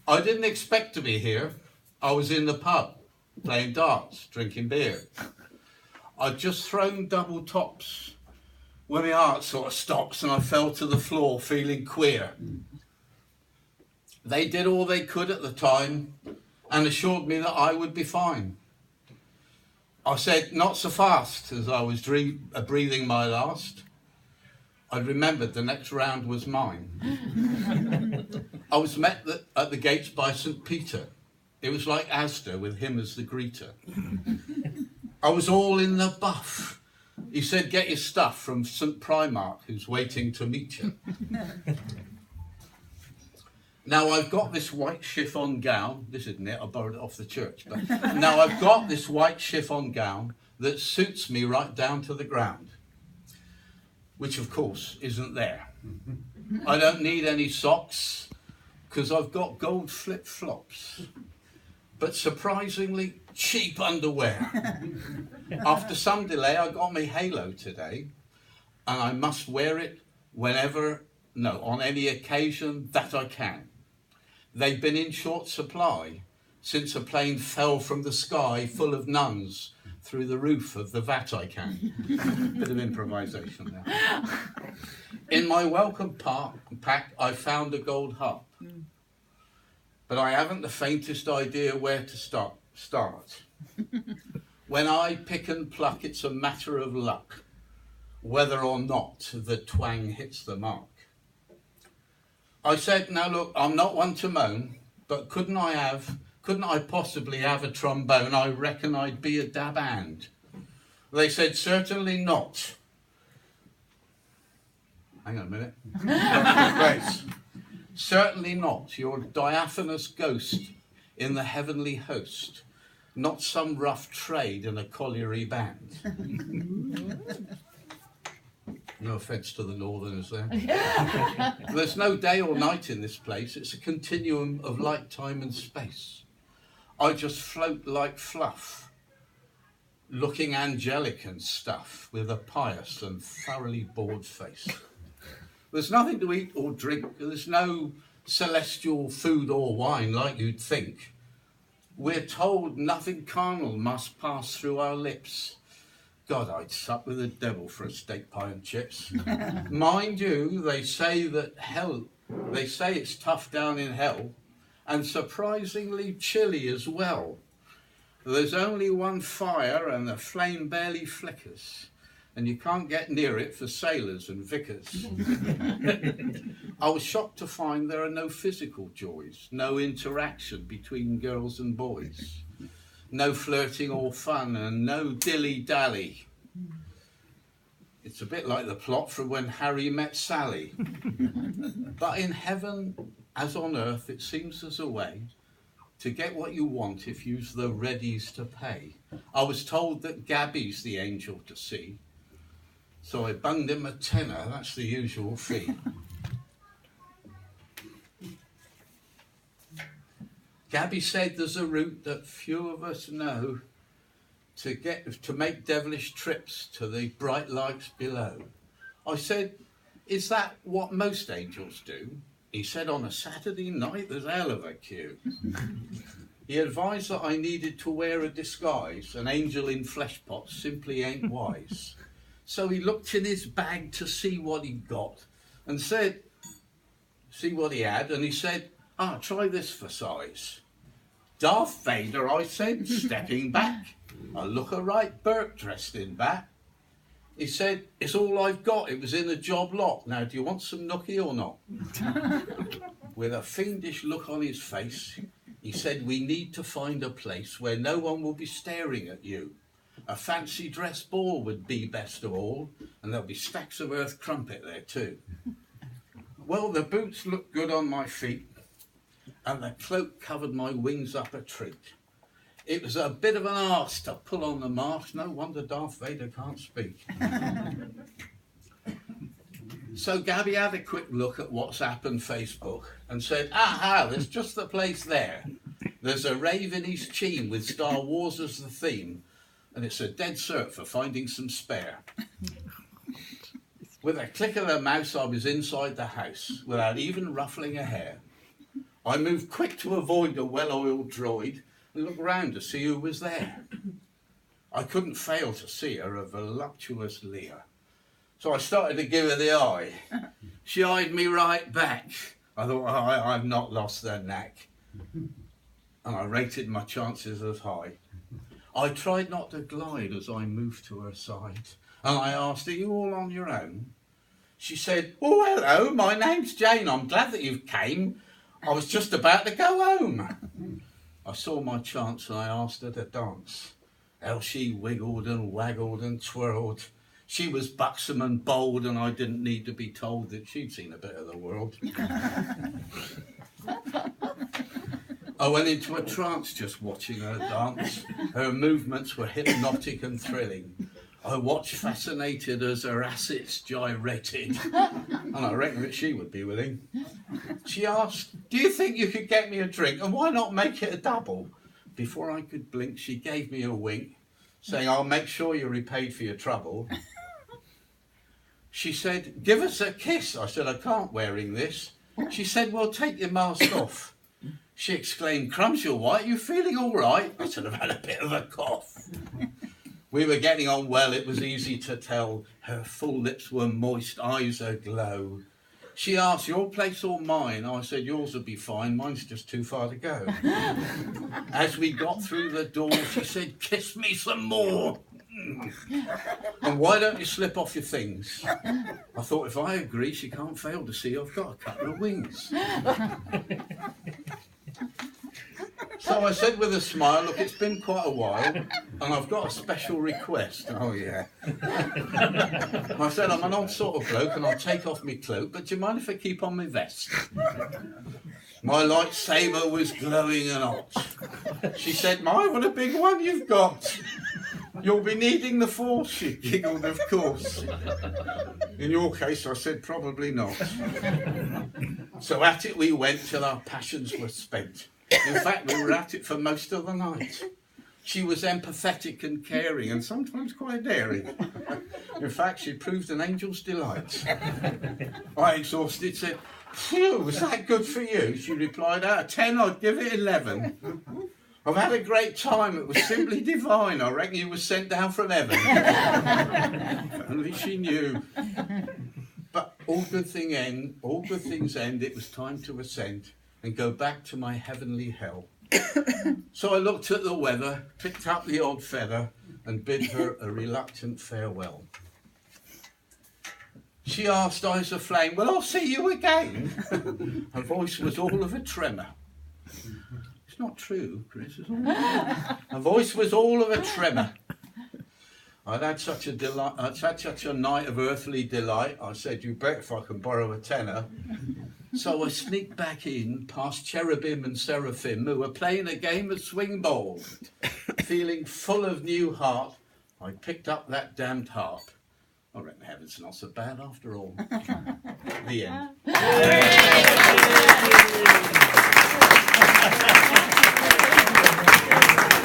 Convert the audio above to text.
I didn't expect to be here. I was in the pub, playing darts, drinking beer. I'd just thrown double tops when my heart sort of stops and I fell to the floor feeling queer. They did all they could at the time and assured me that I would be fine. I said, not so fast, as I was breathing my last. I remembered the next round was mine. I was met at the gates by St. Peter. It was like Asda with him as the greeter. I was all in the buff. He said, get your stuff from St. Primark, who's waiting to meet you. Now I've got this white chiffon gown. This isn't it, I borrowed it off the church. But now I've got this white chiffon gown that suits me right down to the ground, which of course isn't there. I don't need any socks because I've got gold flip-flops, but surprisingly cheap underwear. After some delay, I got my halo today, and I must wear it on any occasion that I can. They've been in short supply since a plane fell from the sky full of nuns through the roof of the Vatican. Bit of improvisation there. In my welcome pack, I found a gold harp, but I haven't the faintest idea where to start. When I pick and pluck, it's a matter of luck, whether or not the twang hits the mark. I said, now look, I'm not one to moan, but couldn't I possibly have a trombone? I reckon I'd be a dab hand. They said, certainly not. Hang on a minute. Grace. Certainly not. You're a diaphanous ghost in the heavenly host, not some rough trade in a colliery band. No offence to the northerners there. There's no day or night in this place. It's a continuum of light, time and space. I just float like fluff, looking angelic and stuff, with a pious and thoroughly bored face. There's nothing to eat or drink. There's no celestial food or wine like you'd think. We're told nothing carnal must pass through our lips. God, I'd sup with the devil for a steak pie and chips. Mind you, they say it's tough down in hell, and surprisingly chilly as well. There's only one fire and the flame barely flickers, and you can't get near it for sailors and vicars. I was shocked to find there are no physical joys, no interaction between girls and boys. No flirting or fun, and no dilly-dally. It's a bit like the plot from When Harry Met Sally. But in heaven, as on earth, it seems there's a way to get what you want if you've the readies to pay. I was told that Gabby's the angel to see, so I bunged him a tenner. That's the usual fee. Gabby said there's a route that few of us know to make devilish trips to the bright lights below. I said, is that what most angels do? He said, on a Saturday night, there's a hell of a queue. He advised that I needed to wear a disguise. An angel in flesh pots simply ain't wise. So he looked in his bag to see what he got and said, see what he had, and he said, try this for size. Darth Vader, I said, stepping back. A looker-right Burke dressed in bat. He said, it's all I've got. It was in a job lot. Now, do you want some nookie or not? With a fiendish look on his face, he said, we need to find a place where no one will be staring at you. A fancy dress ball would be best of all, and there'll be stacks of earth crumpet there too. Well, the boots looked good on my feet, and the cloak covered my wings up a treat. It was a bit of an arse to pull on the mask. No wonder Darth Vader can't speak. So Gabby had a quick look at WhatsApp and Facebook and said, there's just the place there. There's a rave in East Cheam with Star Wars as the theme, and it's a dead cert for finding some spare. With a click of the mouse, I was inside the house without even ruffling a hair. I moved quick to avoid a well-oiled droid and looked round to see who was there. I couldn't fail to see her, a voluptuous Leah. So I started to give her the eye. She eyed me right back. I thought, I've not lost the knack. And I rated my chances as high. I tried not to glide as I moved to her side. And I asked, are you all on your own? She said, oh, hello, my name's Jane. I'm glad that you've came. I was just about to go home. I saw my chance and I asked her to dance. How she wiggled and waggled and twirled. She was buxom and bold, and I didn't need to be told that she'd seen a bit of the world. I went into a trance just watching her dance. Her movements were hypnotic and thrilling. I watched fascinated as her assets gyrated, and I reckon that she would be willing. She asked, do you think you could get me a drink, and why not make it a double? Before I could blink, she gave me a wink, saying, I'll make sure you're repaid for your trouble. She said, give us a kiss. I said, I can't wearing this. She said, well, take your mask off. She exclaimed, crumbs, you're white, you feeling all right? I said, I've had a bit of a cough. We were getting on well, it was easy to tell. Her full lips were moist, eyes aglow. She asked, your place or mine? I said, yours will be fine, mine's just too far to go. As we got through the door, she said, kiss me some more. And why don't you slip off your things? I thought, if I agree, she can't fail to see I've got a couple of wings. So I said with a smile, look, it's been quite a while, and I've got a special request. Oh, yeah. I said, I'm an old sort of bloke, and I'll take off my cloak, but do you mind if I keep on my vest? My lightsaber was glowing and hot. She said, my, what a big one you've got. You'll be needing the force, she giggled, of course. In your case, I said, probably not. So at it we went till our passions were spent. In fact, we were at it for most of the night. She was empathetic and caring, and sometimes quite daring. In fact, she proved an angel's delight. I, exhausted, said, phew, was that good for you? She replied, out of 10, I'd give it 11. I've had a great time. It was simply divine. I reckon you were sent down from heaven. Only she knew. But all good things end. It was time to ascend and go back to my heavenly hell. So I looked at the weather, picked up the odd feather, and bid her a reluctant farewell. She asked, eyes aflame, well, I'll see you again. Her voice was all of a tremor. It's not true, Chris. Her voice was all of a tremor. I'd had such a night of earthly delight. I said, you bet if I can borrow a tenner. So I sneaked back in past cherubim and seraphim who were playing a game of swing ball. Feeling full of new heart, I picked up that damned harp. I reckon heaven's not so bad after all. The end.